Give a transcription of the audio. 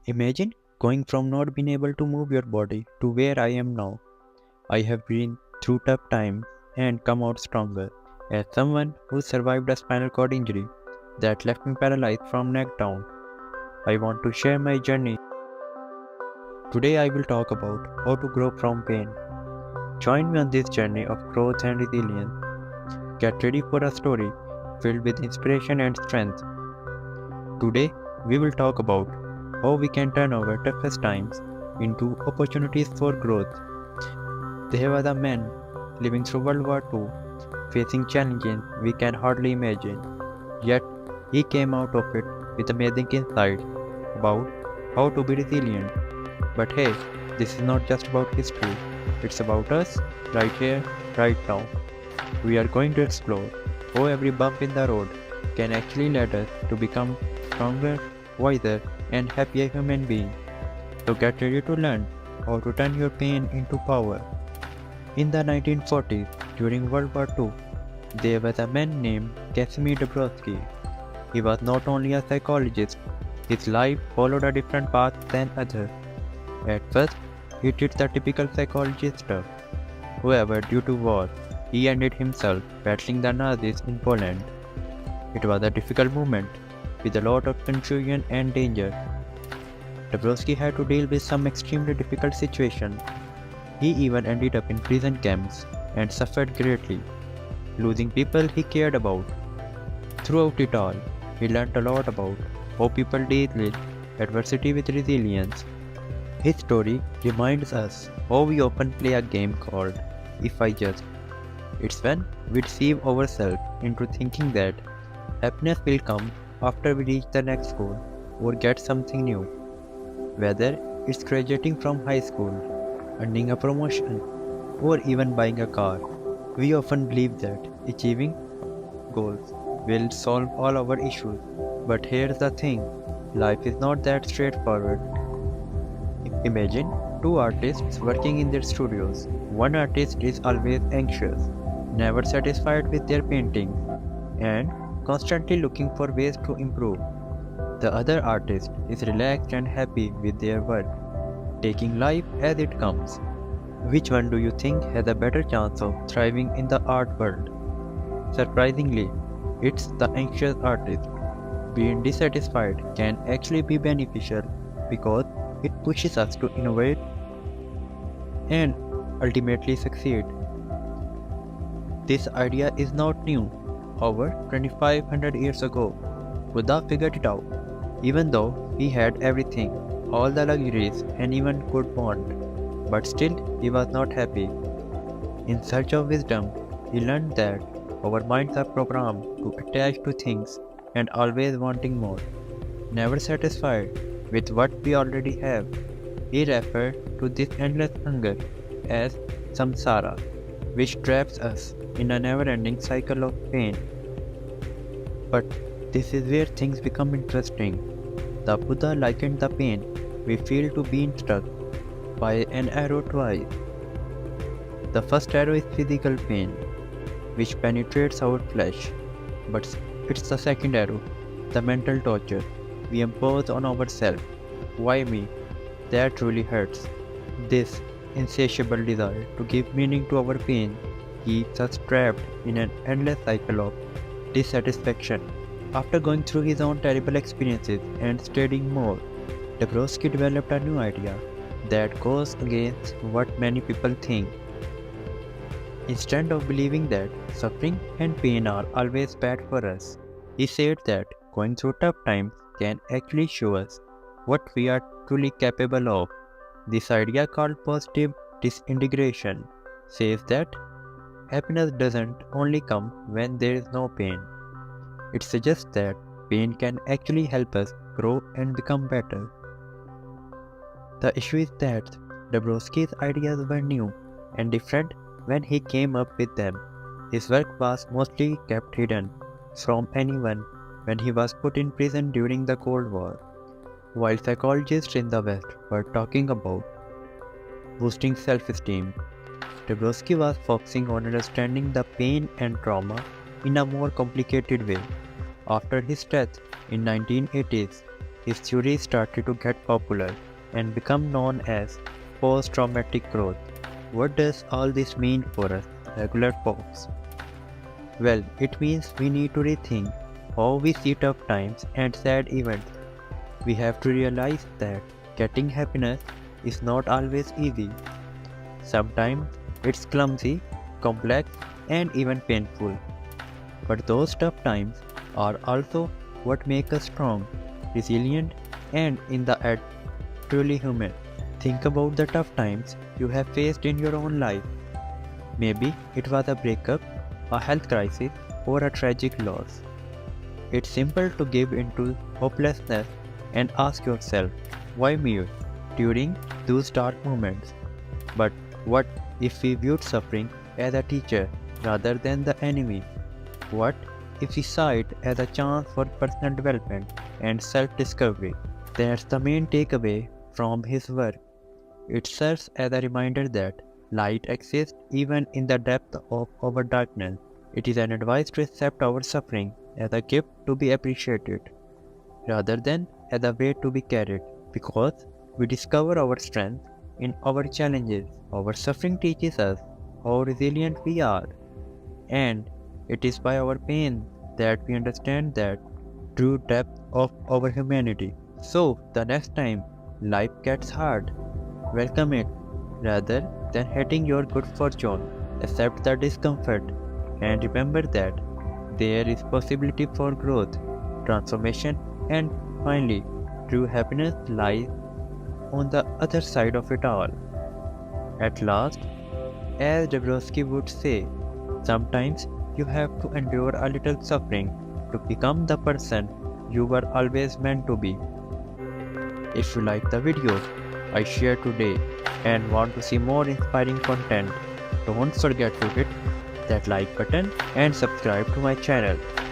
Imagine going from not being able to move your body to where I am now. I have been through tough times and come out stronger. As someone who survived a spinal cord injury that left me paralyzed from neck down, I want to share my journey. Today I will talk about how to grow from pain. Join me on this journey of growth and resilience. Get ready for a story filled with inspiration and strength. Today we will talk about how we can turn our toughest times into opportunities for growth. There was a man living through World War II, facing challenges we can hardly imagine. Yet, he came out of it with amazing insights about how to be resilient. But hey, this is not just about history, it's about us right here, right now. We are going to explore how every bump in the road can actually lead us to become stronger, wiser, and happier human beings. So get ready to learn how to turn your pain into power. In the 1940s, during World War II, there was a man named Casimir Dabrowski. He was not only a psychologist, his life followed a different path than others. At first, he did the typical psychologist stuff. However, due to war, he ended himself battling the Nazis in Poland. It was a difficult moment, with a lot of confusion and danger. Dabrowski had to deal with some extremely difficult situations. He even ended up in prison camps and suffered greatly, losing people he cared about. Throughout it all, he learned a lot about how people deal with adversity with resilience. His story reminds us how we often play a game called If I Just. It's when we deceive ourselves into thinking that happiness will come after we reach the next goal or get something new. Whether it's graduating from high school, earning a promotion, or even buying a car, we often believe that achieving goals will solve all our issues. But here's the thing, life is not that straightforward. Imagine two artists working in their studios. One artist is always anxious, never satisfied with their paintings, and constantly looking for ways to improve. The other artist is relaxed and happy with their work, taking life as it comes. Which one do you think has a better chance of thriving in the art world? Surprisingly, it's the anxious artist. Being dissatisfied can actually be beneficial because it pushes us to innovate and ultimately succeed. This idea is not new. Over 2500 years ago, Buddha figured it out. Even though he had everything, all the luxuries and even could want, but still he was not happy. In search of wisdom, he learned that our minds are programmed to attach to things and always wanting more, never satisfied with what we already have. He referred to this endless hunger as samsara, which traps us in a never-ending cycle of pain. But this is where things become interesting. The Buddha likened the pain we feel to being struck by an arrow twice. The first arrow is physical pain, which penetrates our flesh, but it's the second arrow, the mental torture we impose on ourselves. Why me? That truly hurts. This insatiable desire to give meaning to our pain keeps us trapped in an endless cycle of dissatisfaction. After going through his own terrible experiences and studying more, Dabrowski developed a new idea that goes against what many people think. Instead of believing that suffering and pain are always bad for us, he said that going through tough times can actually show us what we are truly capable of. This idea, called positive disintegration, says that happiness doesn't only come when there is no pain. It suggests that pain can actually help us grow and become better. The issue is that Dabrowski's ideas were new and different when he came up with them. His work was mostly kept hidden from anyone when he was put in prison during the Cold War. While psychologists in the West were talking about boosting self-esteem, Dabrowski was focusing on understanding the pain and trauma in a more complicated way. After his death in 1980s, his theory started to get popular and become known as post-traumatic growth. What does all this mean for us, regular folks? Well, it means we need to rethink how we see tough times and sad events. We have to realize that getting happiness is not always easy. Sometimes it's clumsy, complex, and even painful. But those tough times are also what make us strong, resilient, and in the end, truly human. Think about the tough times you have faced in your own life. Maybe it was a breakup, a health crisis, or a tragic loss. It's simple to give into hopelessness and ask yourself, why me during those dark moments? But what if we viewed suffering as a teacher rather than the enemy? What if we saw it as a chance for personal development and self-discovery? That's the main takeaway from his work. It serves as a reminder that light exists even in the depth of our darkness. It is an advice to accept our suffering as a gift to be appreciated, rather than as a weight to be carried, because we discover our strength in our challenges. Our suffering teaches us how resilient we are, and it is by our pain that we understand that true depth of our humanity. So, the next time life gets hard, welcome it rather than hating your good fortune. Accept the discomfort and remember that there is possibility for growth, transformation, and finally, true happiness lies on the other side of it all. At last, as Dabrowski would say, sometimes you have to endure a little suffering to become the person you were always meant to be. If you like the video I shared today and want to see more inspiring content, don't forget to hit that like button and subscribe to my channel.